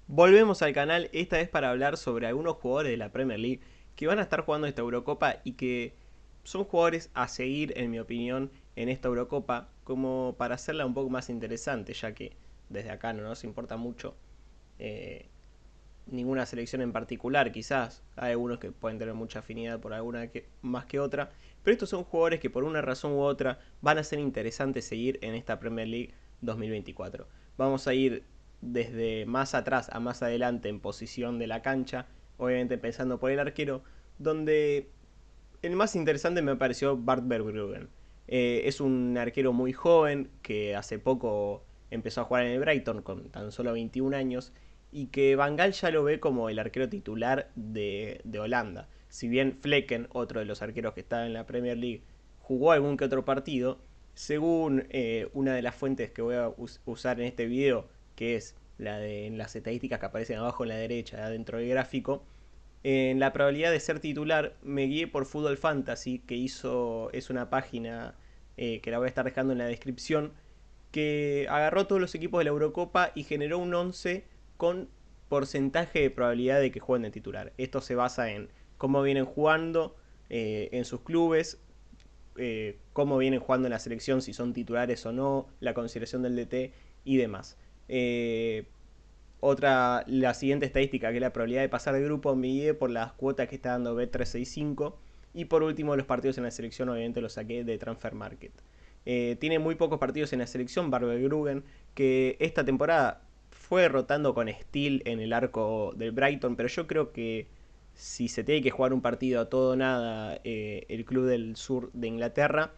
Volvemos al canal, esta vez para hablar sobre algunos jugadores de la Premier League que van a estar jugando esta Eurocopa y que son jugadores a seguir, en mi opinión, en esta Eurocopa, como para hacerla un poco más interesante, ya que desde acá no nos importa mucho eh, ninguna selección en particular, quizás. Hay algunos que pueden tener mucha afinidad por alguna más que otra, pero estos son jugadores que por una razón u otra van a ser interesantes seguir en esta Premier League 2024. Vamos a ir desde más atrás a más adelante en posición de la cancha, obviamente empezando por el arquero, donde el más interesante me pareció Bart Verbruggen. Es un arquero muy joven que hace poco empezó a jugar en el Brighton con tan solo 21 años y que Van Gaal ya lo ve como el arquero titular de Holanda. Si bien Flecken, otro de los arqueros que está en la Premier League, jugó algún que otro partido, según una de las fuentes que voy a usar en este video, que es la de en las estadísticas que aparecen abajo en la derecha, dentro del gráfico, en la probabilidad de ser titular me guié por Football Fantasy, que es una página que la voy a estar dejando en la descripción, que agarró todos los equipos de la Eurocopa y generó un 11 con porcentaje de probabilidad de que jueguen de titular. Esto se basa en cómo vienen jugando en sus clubes, cómo vienen jugando en la selección, si son titulares o no, la consideración del DT y demás. La siguiente estadística, que es la probabilidad de pasar de grupo, me guié por las cuotas que está dando Bet365. Y por último, los partidos en la selección, obviamente los saqué de Transfer Market. Tiene muy pocos partidos en la selección, Barbel Gruggen, que esta temporada fue rotando con Steel en el arco del Brighton, pero yo creo que si se tiene que jugar un partido a todo o nada, el club del sur de Inglaterra,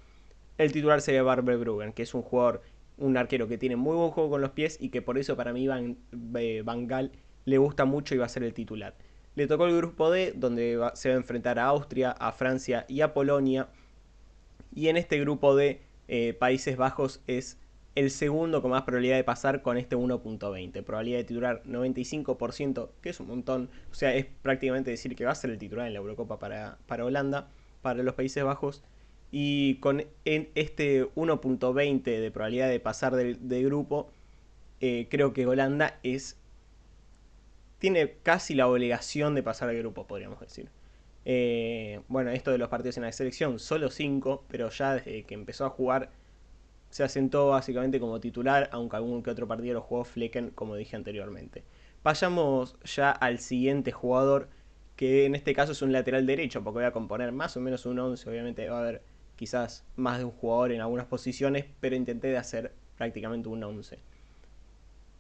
el titular sería Barbel Gruggen, que es un jugador, un arquero que tiene muy buen juego con los pies y que por eso para mí Van Gaal le gusta mucho y va a ser el titular. Le tocó el grupo D, donde se va a enfrentar a Austria, a Francia y a Polonia. Y en este grupo de Países Bajos es el segundo con más probabilidad de pasar con este 1.20. Probabilidad de titular 95%, que es un montón. O sea, es prácticamente decir que va a ser el titular en la Eurocopa para Holanda, para los Países Bajos. Y con este 1.20 de probabilidad de pasar de grupo, creo que Holanda tiene casi la obligación de pasar de grupo, podríamos decir. Bueno, esto de los partidos en la selección, solo 5, pero ya desde que empezó a jugar se asentó básicamente como titular, aunque algún que otro partido lo jugó Flecken, como dije anteriormente. Vayamos ya al siguiente jugador, que en este caso es un lateral derecho, porque voy a componer más o menos un 11, obviamente va a haber quizás más de un jugador en algunas posiciones, pero intenté de hacer prácticamente un 11.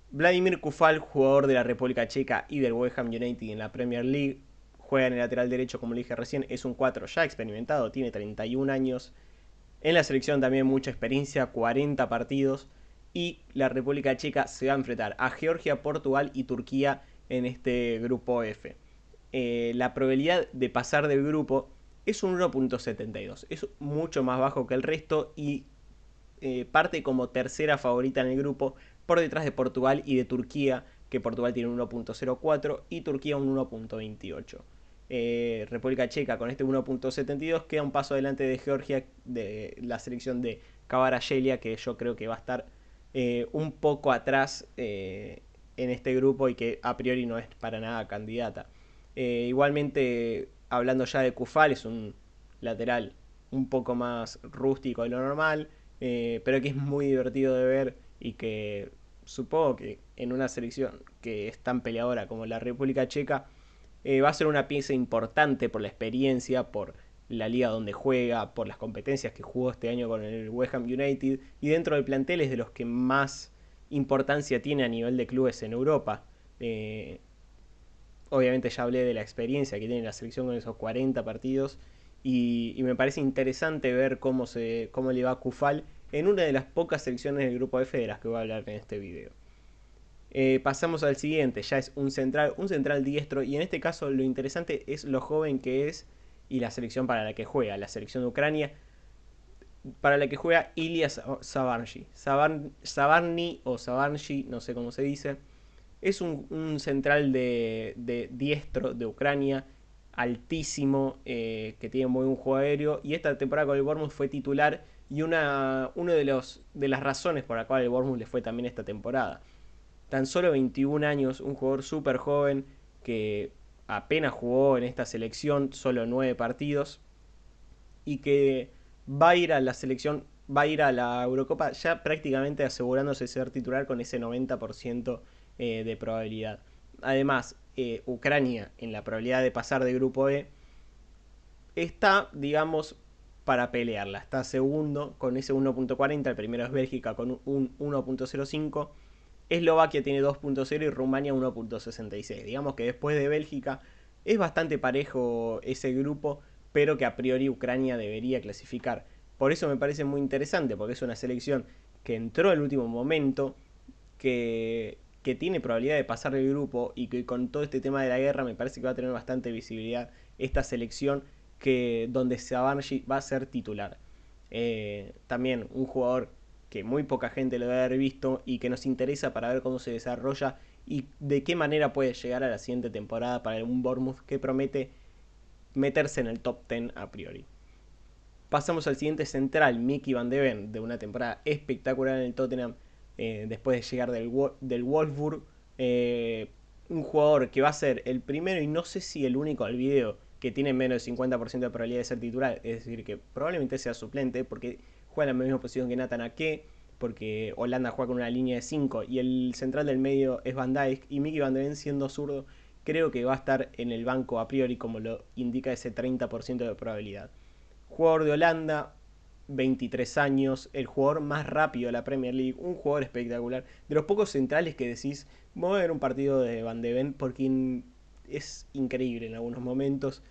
Vladimir Kufal, jugador de la República Checa y del West Ham United en la Premier League, juega en el lateral derecho, como le dije recién, es un 4 ya experimentado, tiene 31 años. En la selección también mucha experiencia, 40 partidos. Y la República Checa se va a enfrentar a Georgia, Portugal y Turquía en este grupo F. La probabilidad de pasar del grupo es un 1.72. Es mucho más bajo que el resto y parte como tercera favorita en el grupo por detrás de Portugal y de Turquía, que Portugal tiene un 1.04 y Turquía un 1.28. República Checa con este 1.72 queda un paso adelante de Georgia, de la selección de Kvaratskhelia, que yo creo que va a estar un poco atrás en este grupo y que a priori no es para nada candidata. Igualmente, hablando ya de Kufal, es un lateral un poco más rústico de lo normal, pero que es muy divertido de ver y que supongo que en una selección que es tan peleadora como la República Checa, va a ser una pieza importante por la experiencia, por la liga donde juega, por las competencias que jugó este año con el West Ham United y dentro del plantel es de los que más importancia tiene a nivel de clubes en Europa. Obviamente ya hablé de la experiencia que tiene la selección con esos 40 partidos y me parece interesante ver cómo le va a Kufal en una de las pocas selecciones del grupo F de las que voy a hablar en este video. Pasamos al siguiente, ya es un central diestro y en este caso lo interesante es lo joven que es y la selección para la que juega, la selección de Ucrania, para la que juega Ilya Savarny o Savarny, no sé cómo se dice. Es un central de diestro de Ucrania, altísimo, que tiene muy buen juego aéreo. Y esta temporada con el Bournemouth fue titular y una de las razones por la cual el Bournemouth le fue también esta temporada. Tan solo 21 años, un jugador súper joven que apenas jugó en esta selección, solo 9 partidos, y que va a ir a la selección, va a ir a la Eurocopa ya prácticamente asegurándose ser titular con ese 90% de probabilidad. Además, Ucrania en la probabilidad de pasar de grupo E está, digamos, para pelearla. Está segundo con ese 1.40, el primero es Bélgica con un 1.05, Eslovaquia tiene 2.0 y Rumania 1.66. Digamos que después de Bélgica es bastante parejo ese grupo, pero que a priori Ucrania debería clasificar. Por eso me parece muy interesante, porque es una selección que entró al último momento, que tiene probabilidad de pasar del grupo y que con todo este tema de la guerra me parece que va a tener bastante visibilidad esta selección que donde Sabanji va a ser titular. También un jugador que muy poca gente lo debe haber visto y que nos interesa para ver cómo se desarrolla y de qué manera puede llegar a la siguiente temporada para un Bournemouth que promete meterse en el top 10 a priori. Pasamos al siguiente central, Mickey Van de Ven, de una temporada espectacular en el Tottenham, después de llegar del Wolfsburg. Un jugador que va a ser el primero y no sé si el único al video que tiene menos del 50% de probabilidad de ser titular, es decir, que probablemente sea suplente, porque juega en la misma posición que Nathan Ake, porque Holanda juega con una línea de 5 y el central del medio es Van Dijk, y Mickey Van de Ven siendo zurdo, creo que va a estar en el banco a priori, como lo indica ese 30% de probabilidad. Jugador de Holanda, 23 años, el jugador más rápido de la Premier League, un jugador espectacular, de los pocos centrales que decís, voy a ver un partido de Van de Ven porque es increíble en algunos momentos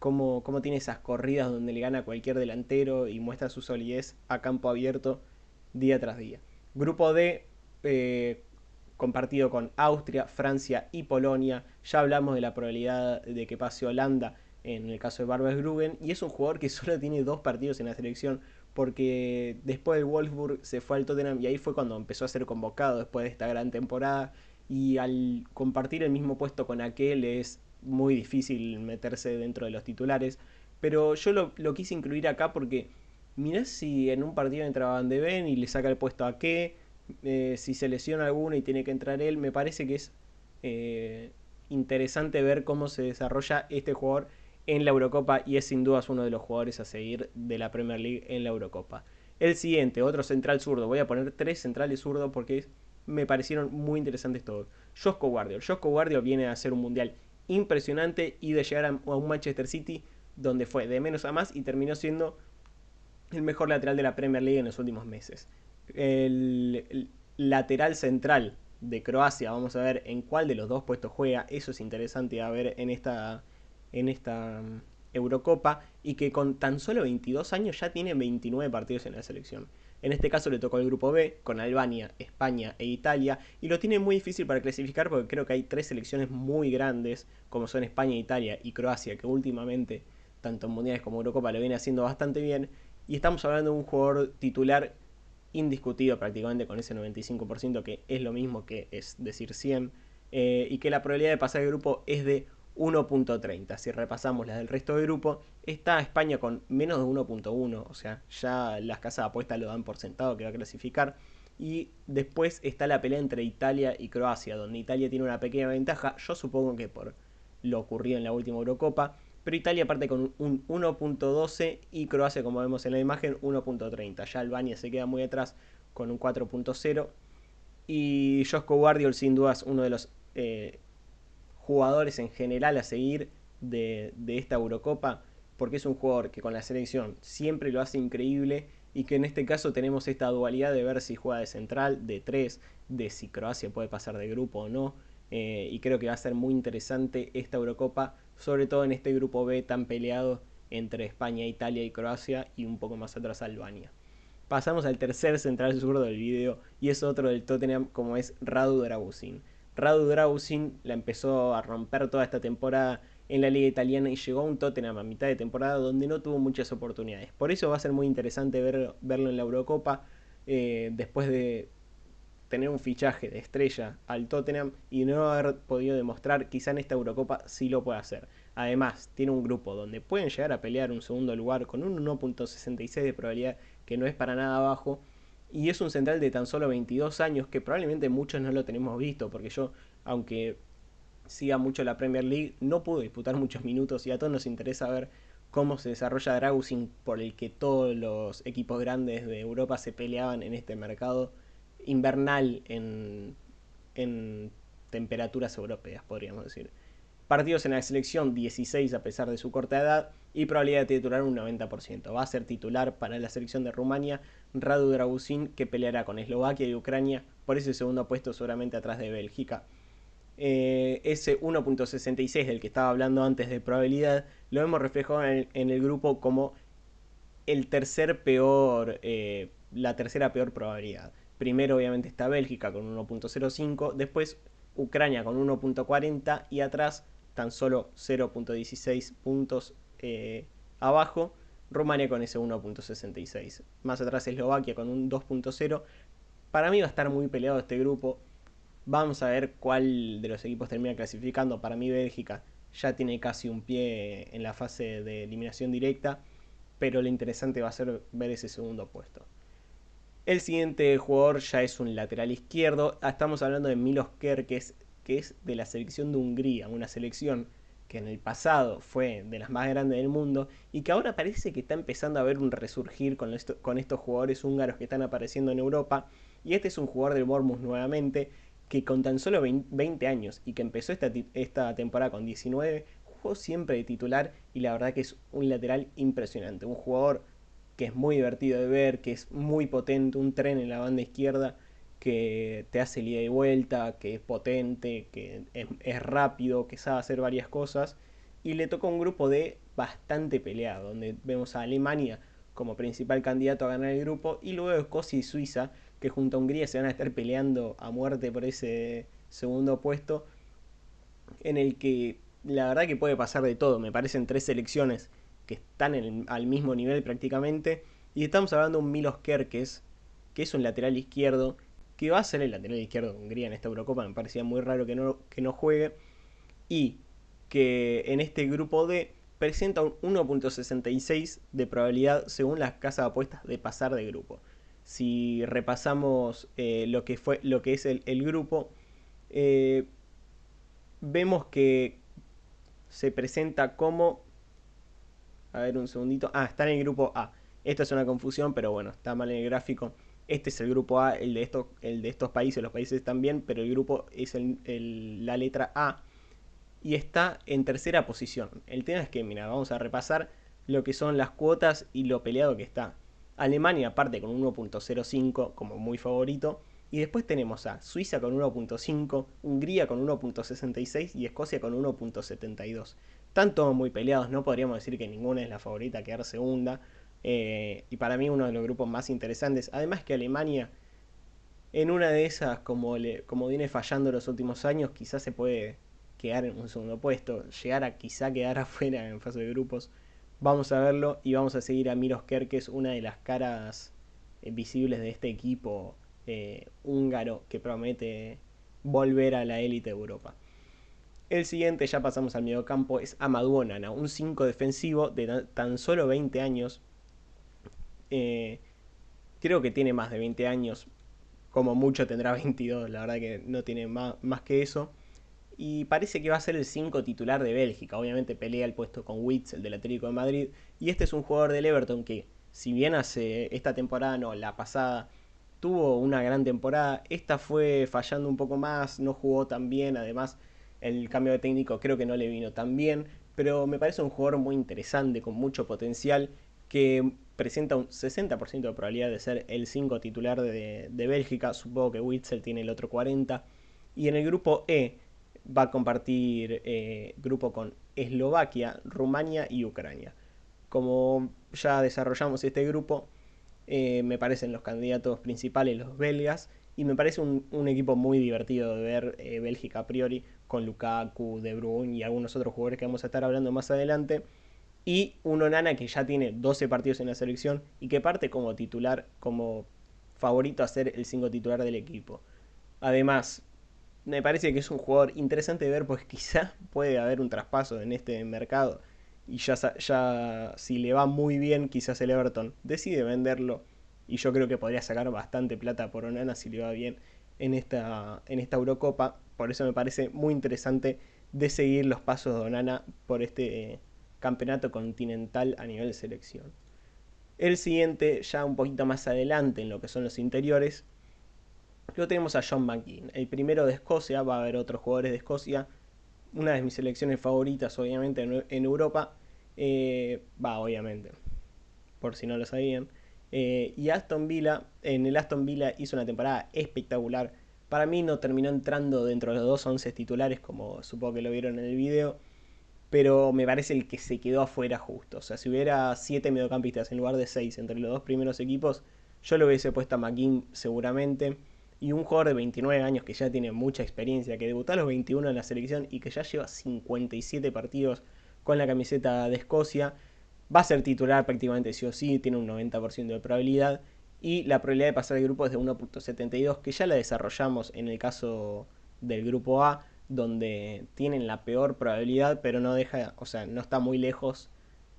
cómo tiene esas corridas donde le gana a cualquier delantero y muestra su solidez a campo abierto día tras día. Grupo D, compartido con Austria, Francia y Polonia. Ya hablamos de la probabilidad de que pase Holanda en el caso de Barbers-Gruben, y es un jugador que solo tiene 2 partidos en la selección porque después del Wolfsburg se fue al Tottenham y ahí fue cuando empezó a ser convocado después de esta gran temporada, y al compartir el mismo puesto con aquel es muy difícil meterse dentro de los titulares, pero yo lo quise incluir acá porque mirá si en un partido entra Van de Ven y le saca el puesto a qué, si se lesiona alguno y tiene que entrar él, me parece que es eh, interesante ver cómo se desarrolla este jugador en la Eurocopa y es sin dudas uno de los jugadores a seguir de la Premier League en la Eurocopa. El siguiente, otro central zurdo. Voy a poner 3 centrales zurdos porque me parecieron muy interesantes todos. Josko Guardiol. Josko Guardiol viene a hacer un mundial impresionante y de llegar a un Manchester City donde fue de menos a más y terminó siendo el mejor lateral de la Premier League en los últimos meses. El lateral central de Croacia, vamos a ver en cuál de los dos puestos juega, eso es interesante a ver en esta Eurocopa, y que con tan solo 22 años ya tiene 29 partidos en la selección. En este caso le tocó el grupo B con Albania, España e Italia, y lo tiene muy difícil para clasificar porque creo que hay 3 selecciones muy grandes como son España, Italia y Croacia, que últimamente tanto en mundiales como Eurocopa lo viene haciendo bastante bien, y estamos hablando de un jugador titular indiscutido prácticamente con ese 95%, que es lo mismo que es decir 100, y que la probabilidad de pasar el grupo es de 1.30. Si repasamos las del resto del grupo, está España con menos de 1.1, o sea, ya las casas de apuestas lo dan por sentado que va a clasificar. Y después está la pelea entre Italia y Croacia, donde Italia tiene una pequeña ventaja, yo supongo que por lo ocurrido en la última Eurocopa, pero Italia parte con un 1.12 y Croacia, como vemos en la imagen, 1.30. Ya Albania se queda muy atrás con un 4.0. Y Josko Guardiol, sin dudas, uno de los jugadores en general a seguir de esta Eurocopa, porque es un jugador que con la selección siempre lo hace increíble, y que en este caso tenemos esta dualidad de ver si juega de central, de 3, de si Croacia puede pasar de grupo o no. Y creo que va a ser muy interesante esta Eurocopa, sobre todo en este grupo B tan peleado entre España, Italia y Croacia, y un poco más atrás Albania. Pasamos al tercer central zurdo del video, y es otro del Tottenham, como es Radu Dragusin. Radu Dragusin la empezó a romper toda esta temporada en la liga italiana y llegó a un Tottenham a mitad de temporada donde no tuvo muchas oportunidades. Por eso va a ser muy interesante verlo en la Eurocopa, después de tener un fichaje de estrella al Tottenham y no haber podido demostrar, quizá en esta Eurocopa sí lo puede hacer. Además, tiene un grupo donde pueden llegar a pelear un segundo lugar con un 1.66 de probabilidad, que no es para nada bajo, Y es un central de tan solo 22 años que probablemente muchos no lo tenemos visto, porque yo, aunque siga mucho la Premier League, no pudo disputar muchos minutos y a todos nos interesa ver cómo se desarrolla Dragusin, por el que todos los equipos grandes de Europa se peleaban en este mercado invernal en temperaturas europeas, podríamos decir. Partidos en la selección 16 a pesar de su corta edad y probabilidad de titular un 90%. Va a ser titular para la selección de Rumania Radu Dragusin, que peleará con Eslovaquia y Ucrania por ese segundo puesto seguramente atrás de Bélgica. Ese 1.66 del que estaba hablando antes de probabilidad lo hemos reflejado en el grupo como el tercer peor, la tercera peor probabilidad. Primero obviamente está Bélgica con 1.05, después Ucrania con 1.40 y atrás tan solo 0.16 puntos abajo Rumania con ese 1.66. Más atrás Eslovaquia con un 2.0. Para mí va a estar muy peleado este grupo. Vamos a ver cuál de los equipos termina clasificando. Para mí Bélgica ya tiene casi un pie en la fase de eliminación directa, pero lo interesante va a ser ver ese segundo puesto. El siguiente jugador ya es un lateral izquierdo. Estamos hablando de Milos Kerkez, que es de la selección de Hungría, una selección que en el pasado fue de las más grandes del mundo y que ahora parece que está empezando a haber un resurgir con estos jugadores húngaros que están apareciendo en Europa. Y este es un jugador del Bournemouth nuevamente, que con tan solo 20 años y que empezó esta temporada con 19, jugó siempre de titular y la verdad que es un lateral impresionante. Un jugador que es muy divertido de ver, que es muy potente, un tren en la banda izquierda que te hace el ida y vuelta, que es potente, que es rápido, que sabe hacer varias cosas. Y le toca un grupo de bastante peleado, donde vemos a Alemania como principal candidato a ganar el grupo y luego Escocia y Suiza, que junto a Hungría se van a estar peleando a muerte por ese segundo puesto, en el que la verdad que puede pasar de todo. Me parecen tres selecciones que están al mismo nivel prácticamente. Y estamos hablando de un Milos Kerkez, que es un lateral izquierdo, que va a ser el lateral izquierdo de Hungría en esta Eurocopa. Me parecía muy raro que no juegue. Y que en este grupo D presenta un 1.66 de probabilidad según las casas de apuestas de pasar de grupo. Si repasamos lo que es el grupo, eh, vemos que se presenta como... A ver, un segundito. Ah, está en el grupo A. Esto es una confusión, pero bueno, está mal en el gráfico. Este es el grupo A, el de estos países, los países también, pero el grupo es la letra A y está en tercera posición. El tema es que, mira, vamos a repasar lo que son las cuotas y lo peleado que está. Alemania parte con 1.05 como muy favorito. Y después tenemos a Suiza con 1.5, Hungría con 1.66 y Escocia con 1.72. Están todos muy peleados, no podríamos decir que ninguna es la favorita a quedar segunda. Y para mí uno de los grupos más interesantes. Además que Alemania, en una de esas, como viene fallando los últimos años, quizás se puede quedar en un segundo puesto, llegar a quizá quedar afuera en fase de grupos. Vamos a verlo y vamos a seguir a Miros Kerkez, una de las caras visibles de este equipo húngaro que promete volver a la élite de Europa. El siguiente, ya pasamos al mediocampo, es Amadou Onana, un 5 defensivo de tan solo 20 años. Eh, Creo que tiene más de 20 años, como mucho tendrá 22, la verdad que no tiene más que eso. Y parece que va a ser el 5 titular de Bélgica. Obviamente pelea el puesto con Witz, el del Atlético de Madrid. Y este es un jugador del Everton que, si bien hace esta temporada, no, la pasada, tuvo una gran temporada, esta fue fallando un poco más, no jugó tan bien. Además, el cambio de técnico creo que no le vino tan bien. Pero me parece un jugador muy interesante, con mucho potencial, que presenta un 60% de probabilidad de ser el 5 titular de Bélgica. Supongo que Witzel tiene el otro 40%. Y en el grupo E va a compartir grupo con Eslovaquia, Rumania y Ucrania. Como ya desarrollamos este grupo, me parecen los candidatos principales los belgas y me parece un equipo muy divertido de ver. Bélgica a priori, con Lukaku, De Bruyne y algunos otros jugadores que vamos a estar hablando más adelante. Y un Onana que ya tiene 12 partidos en la selección y que parte como titular, como favorito a ser el 5 titular del equipo. Además, me parece que es un jugador interesante de ver, pues quizá puede haber un traspaso en este mercado. Y ya si le va muy bien, quizás el Everton decide venderlo y yo creo que podría sacar bastante plata por Onana si le va bien en esta Eurocopa. Por eso me parece muy interesante de seguir los pasos de Onana por este campeonato continental a nivel de selección. El siguiente, ya un poquito más adelante en lo que son los interiores, lo tenemos a John McGinn, el primero de Escocia. Va a haber otros jugadores de Escocia, una de mis selecciones favoritas obviamente en Europa. Obviamente, por si no lo sabían. Y Aston Villa, en el Aston Villa hizo una temporada espectacular. Para mí no terminó entrando dentro de los dos 11 titulares, como supongo que lo vieron en el video, pero me parece el que se quedó afuera justo. O sea, si hubiera 7 mediocampistas en lugar de 6 entre los dos primeros equipos, yo lo hubiese puesto a McGinn seguramente. Y un jugador de 29 años que ya tiene mucha experiencia, que debutó a los 21 en la selección y que ya lleva 57 partidos con la camiseta de Escocia, va a ser titular prácticamente sí o sí, tiene un 90% de probabilidad. Y la probabilidad de pasar el grupo es de 1.72, que ya la desarrollamos en el caso del grupo A, donde tienen la peor probabilidad, pero no deja, o sea, no está muy lejos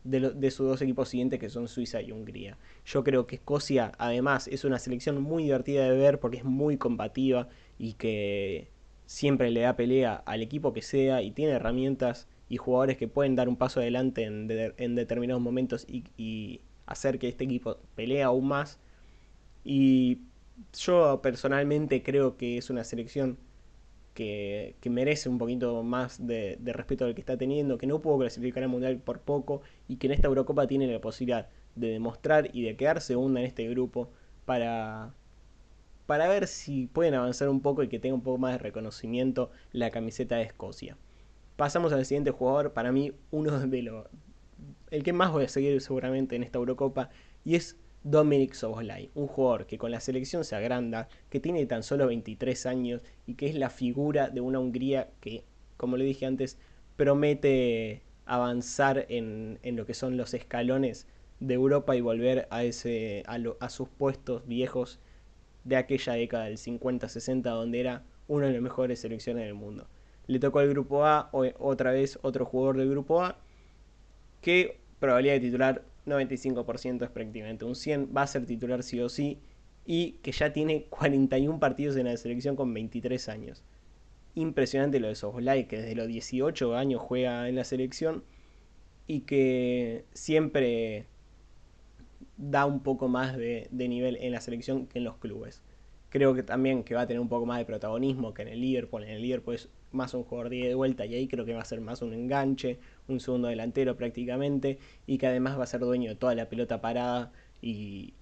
de sus dos equipos siguientes, que son Suiza y Hungría. Yo creo que Escocia, además, es una selección muy divertida de ver porque es muy combativa y que siempre le da pelea al equipo que sea y tiene herramientas y jugadores que pueden dar un paso adelante en determinados momentos y hacer que este equipo pelee aún más. Y yo personalmente creo que es una selección que merece un poquito más de respeto al que está teniendo, que no pudo clasificar al Mundial por poco y que en esta Eurocopa tiene la posibilidad de demostrar y de quedar segunda en este grupo para, para ver si pueden avanzar un poco y que tenga un poco más de reconocimiento la camiseta de Escocia. Pasamos al siguiente jugador, para mí uno de los... el que más voy a seguir seguramente en esta Eurocopa, y es Dominic Szoboszlai, un jugador que con la selección se agranda, que tiene tan solo 23 años y que es la figura de una Hungría que, como le dije antes, promete avanzar en lo que son los escalones de Europa y volver a sus puestos viejos de aquella década del 50-60, donde era una de las mejores selecciones del mundo. Le tocó al grupo A, otra vez otro jugador del grupo A, que probabilidad de titular 95%, es prácticamente un 100, va a ser titular sí o sí, y que ya tiene 41 partidos en la selección con 23 años. Impresionante lo de Szoboszlai, que desde los 18 años juega en la selección y que siempre da un poco más de nivel en la selección que en los clubes. Creo que también que va a tener un poco más de protagonismo que en el Liverpool. En el Liverpool es más un jugador de ida y de vuelta, y ahí creo que va a ser más un enganche, un segundo delantero prácticamente, y que además va a ser dueño de toda la pelota parada y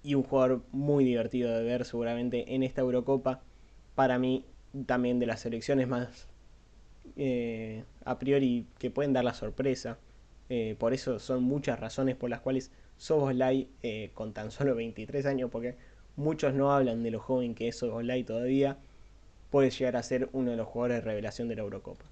un jugador muy divertido de ver seguramente en esta Eurocopa. Para mí también de las selecciones más a priori que pueden dar la sorpresa. Por eso son muchas razones por las cuales Szoboszlai, con tan solo 23 años, porque muchos no hablan de lo joven que es Szoboszlai todavía, puede llegar a ser uno de los jugadores de revelación de la Eurocopa.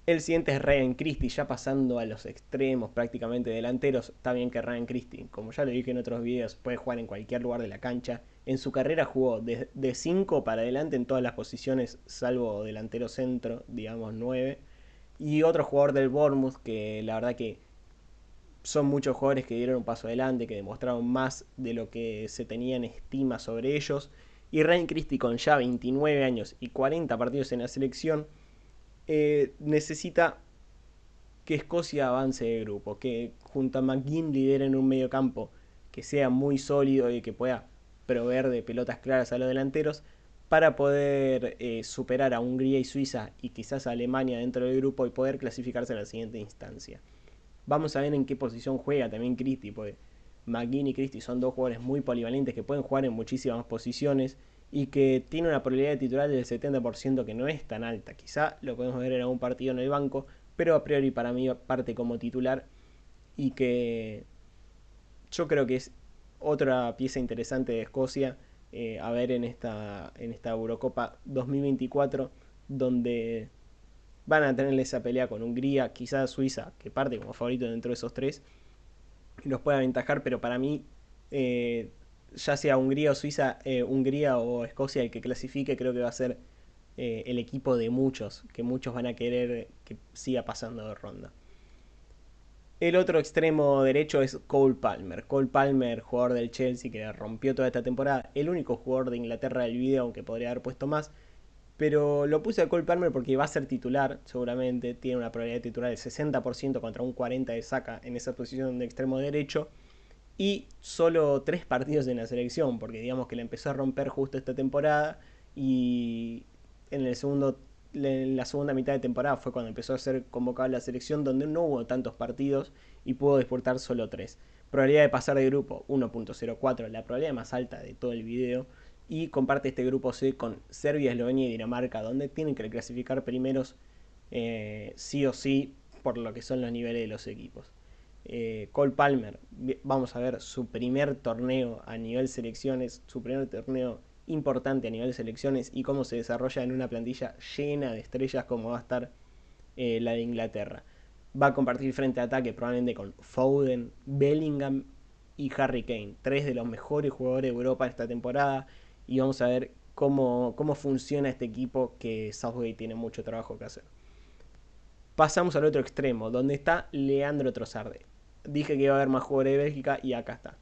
El siguiente es Ryan Christie, ya pasando a los extremos prácticamente delanteros. Está bien que Ryan Christie, como ya lo dije en otros videos, puede jugar en cualquier lugar de la cancha. En su carrera jugó de 5 para adelante en todas las posiciones, salvo delantero centro, digamos 9. Y otro jugador del Bournemouth que la verdad que son muchos jugadores que dieron un paso adelante, que demostraron más de lo que se tenía en estima sobre ellos. Y Ryan Christie, con ya 29 años y 40 partidos en la selección, necesita que Escocia avance de grupo, que junto a McGinn lideren un medio campo que sea muy sólido y que pueda proveer de pelotas claras a los delanteros para poder superar a Hungría y Suiza y quizás a Alemania dentro del grupo y poder clasificarse a la siguiente instancia. Vamos a ver en qué posición juega también Christie, porque McGinn y Christie son dos jugadores muy polivalentes que pueden jugar en muchísimas posiciones y que tiene una probabilidad de titular del 70%, que no es tan alta. Quizá lo podemos ver en algún partido en el banco, pero a priori para mí parte como titular, y que yo creo que es otra pieza interesante de Escocia a ver en esta Eurocopa 2024, donde van a tener esa pelea con Hungría, quizás Suiza, que parte como favorito dentro de esos tres, y los puede aventajar, pero para mí, ya sea Hungría o Suiza, Hungría o Escocia el que clasifique, creo que va a ser el equipo de muchos, que muchos van a querer que siga pasando de ronda. El otro extremo derecho es Cole Palmer. Cole Palmer, jugador del Chelsea que rompió toda esta temporada. El único jugador de Inglaterra del video, aunque podría haber puesto más. Pero lo puse a Cole Palmer porque va a ser titular, seguramente. Tiene una probabilidad de titular del 60% contra un 40% de Saka en esa posición de extremo derecho. Y solo 3 partidos en la selección, porque digamos que le empezó a romper justo esta temporada. Y en la segunda mitad de temporada fue cuando empezó a ser convocado a la selección, donde no hubo tantos partidos y pudo disputar solo 3. Probabilidad de pasar de grupo 1.04, la probabilidad más alta de todo el video. Y comparte este grupo C con Serbia, Eslovenia y Dinamarca, donde tienen que clasificar primeros sí o sí por lo que son los niveles de los equipos. Cole Palmer, vamos a ver su primer torneo a nivel selecciones, su primer torneo importante a nivel selecciones y cómo se desarrolla en una plantilla llena de estrellas como va a estar la de Inglaterra. Va a compartir frente a ataque probablemente con Foden, Bellingham y Harry Kane, 3 de los mejores jugadores de Europa esta temporada, y vamos a ver cómo funciona este equipo que Southgate tiene mucho trabajo que hacer. Pasamos al otro extremo, donde está Leandro Trossard. Dije que iba a haber más jugadores de Bélgica y acá está.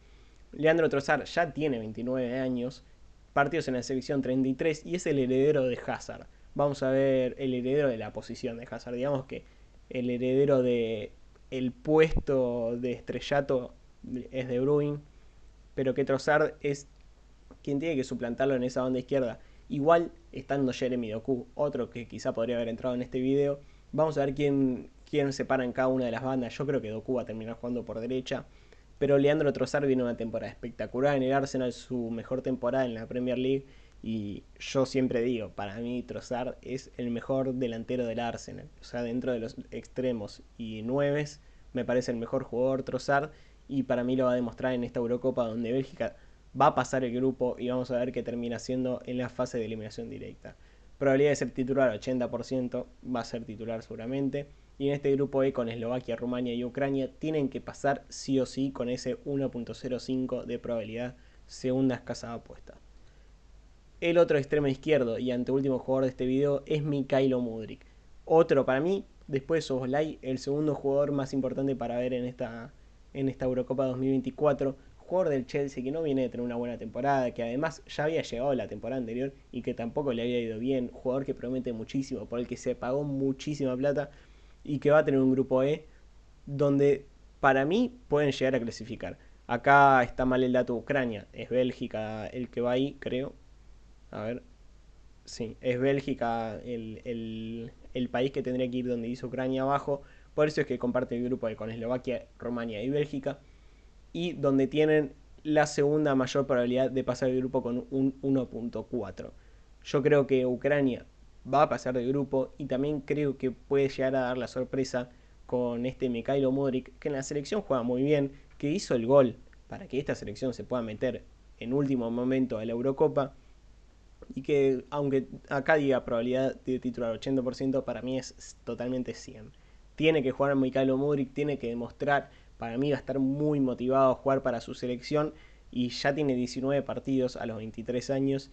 Leandro Trossard ya tiene 29 años, partidos en la selección 33 y es el heredero de Hazard. Vamos a ver el heredero de la posición de Hazard. Digamos que el heredero de el puesto de estrellato es De Bruyne, pero que Trossard es quien tiene que suplantarlo en esa banda izquierda. Igual estando Jeremy Doku, otro que quizá podría haber entrado en este video. Vamos a ver quién se para en cada una de las bandas. Yo creo que Doku va a terminar jugando por derecha. Pero Leandro Trossard viene una temporada espectacular en el Arsenal, su mejor temporada en la Premier League. Y yo siempre digo, para mí Trossard es el mejor delantero del Arsenal. O sea, dentro de los extremos y nueves, me parece el mejor jugador Trossard. Y para mí lo va a demostrar en esta Eurocopa donde Bélgica va a pasar el grupo y vamos a ver qué termina siendo en la fase de eliminación directa. Probabilidad de ser titular 80%, va a ser titular seguramente. Y en este grupo E con Eslovaquia, Rumania y Ucrania tienen que pasar sí o sí con ese 1.05 de probabilidad según las casas de apuestas. El otro extremo izquierdo y anteúltimo jugador de este video es Mikhailo Mudryk. Otro para mí, después de Soboslai, el segundo jugador más importante para ver en esta Eurocopa 2024. Jugador del Chelsea que no viene de tener una buena temporada, que además ya había llegado la temporada anterior y que tampoco le había ido bien. Jugador que promete muchísimo, por el que se pagó muchísima plata y que va a tener un grupo E donde para mí pueden llegar a clasificar. Acá está mal el dato de Ucrania, es Bélgica el que va ahí, creo. A ver, sí, es Bélgica el país que tendría que ir donde hizo Ucrania abajo. Por eso es que comparte el grupo con Eslovaquia, Rumania y Bélgica. Y donde tienen la segunda mayor probabilidad de pasar el grupo con un 1.4. Yo creo que Ucrania va a pasar del grupo y también creo que puede llegar a dar la sorpresa con este Mikhailo Mudryk, que en la selección juega muy bien, que hizo el gol para que esta selección se pueda meter en último momento a la Eurocopa y que aunque acá diga probabilidad de titular 80%, para mí es totalmente 100. Tiene que jugar Mikhailo Mudryk, tiene que demostrar, para mí va a estar muy motivado a jugar para su selección y ya tiene 19 partidos a los 23 años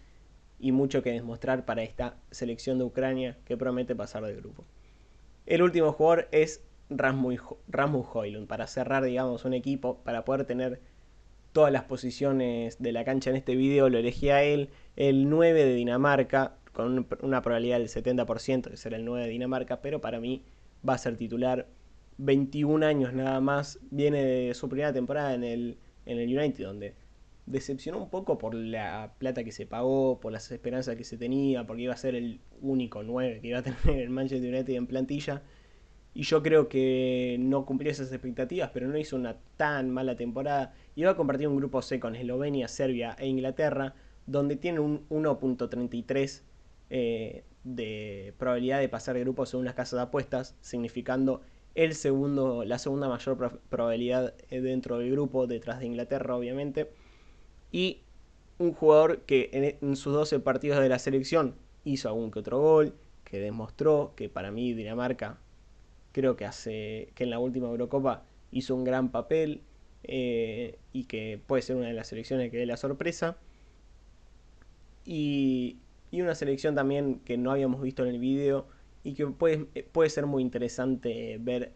y mucho que demostrar para esta selección de Ucrania que promete pasar del grupo. El último jugador es Rasmus Højlund, para cerrar digamos un equipo, para poder tener todas las posiciones de la cancha en este video, lo elegí a él, el 9 de Dinamarca, con una probabilidad del 70% de ser el 9 de Dinamarca, pero para mí va a ser titular. 21 años nada más, viene de su primera temporada en el United, donde decepcionó un poco por la plata que se pagó, por las esperanzas que se tenía, porque iba a ser el único 9 que iba a tener el Manchester United en plantilla. Y yo creo que no cumplió esas expectativas, pero no hizo una tan mala temporada. Y va a compartir un grupo C con Eslovenia, Serbia e Inglaterra, donde tiene un 1.33 de probabilidad de pasar de grupo según las casas de apuestas, significando la segunda mayor probabilidad dentro del grupo, detrás de Inglaterra obviamente. Y un jugador que en sus 12 partidos de la selección hizo algún que otro gol, que demostró que para mí Dinamarca creo que en la última Eurocopa hizo un gran papel y que puede ser una de las selecciones que dé la sorpresa. Y una selección también que no habíamos visto en el video y que puede ser muy interesante ver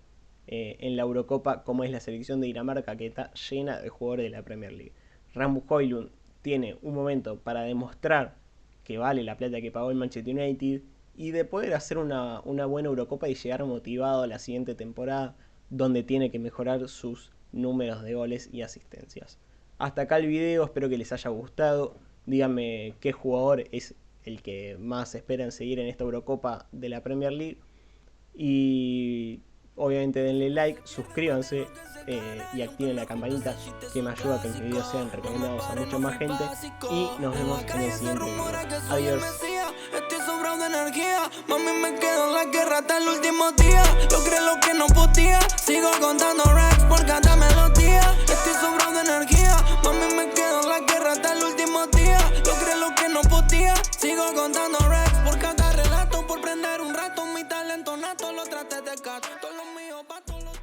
en la Eurocopa, como es la selección de Dinamarca, que está llena de jugadores de la Premier League. Rasmus Højlund tiene un momento para demostrar que vale la plata que pagó el Manchester United y de poder hacer una buena Eurocopa y llegar motivado a la siguiente temporada, donde tiene que mejorar sus números de goles y asistencias. Hasta acá el video, espero que les haya gustado. Díganme qué jugador es el que más esperan seguir en esta Eurocopa de la Premier League. Y obviamente denle like, suscríbanse y activen la campanita, que me ayuda a que mis videos sean recomendados a mucha más gente. Y nos vemos en el siguiente video. Adiós. Estoy sobrado de energía, mami me quedo en la guerra hasta el último día. Logré lo que no podía, sigo contando racks por cada melodía.